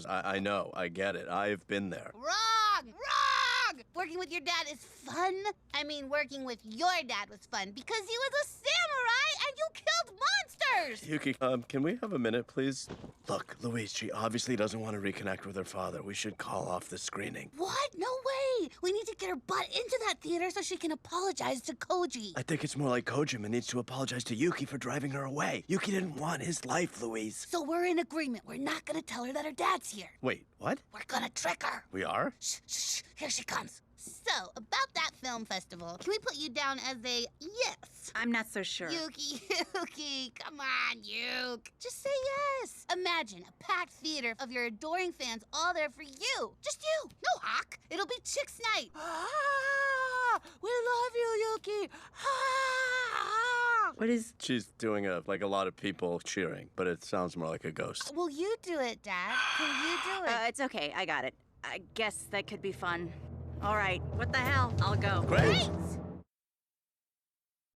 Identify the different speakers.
Speaker 1: I know, I get it. I've been there.
Speaker 2: Wrong! Wrong! Working with your dad is fun. I mean, working with your dad was fun because he was a samurai and you killed monsters!
Speaker 1: Yuki, can we have a minute, please? Look, Louise, she obviously doesn't want to reconnect with her father. We should call off the screening.
Speaker 2: What? No way! We need to get her butt into that theater so she can apologize to Koji.
Speaker 1: I think it's more like Kojima needs to apologize to Yuki for driving her away. Yuki didn't want his life, Louise.
Speaker 2: So we're in agreement. We're not gonna tell her that her dad's here.
Speaker 1: Wait, what?
Speaker 2: We're gonna trick her.
Speaker 1: We are?
Speaker 2: Shh, shh, shh. Here she comes. So, about that film festival, can we put you down as a yes?
Speaker 3: I'm not so sure.
Speaker 2: Yuki, come on, Yuke. Just say yes. Imagine a packed theater of your adoring fans all there for you. Just you. No Hawk. It'll be Chicks Night. Ah, we love you, Yuki. Ah.
Speaker 3: What is...
Speaker 1: She's doing a lot of people cheering, but it sounds more like a ghost.
Speaker 2: Will you do it, Dad? Can you do it?
Speaker 3: It's okay, I got it. I guess that could be fun. All right, what the hell? I'll go.
Speaker 1: Great.
Speaker 2: Great!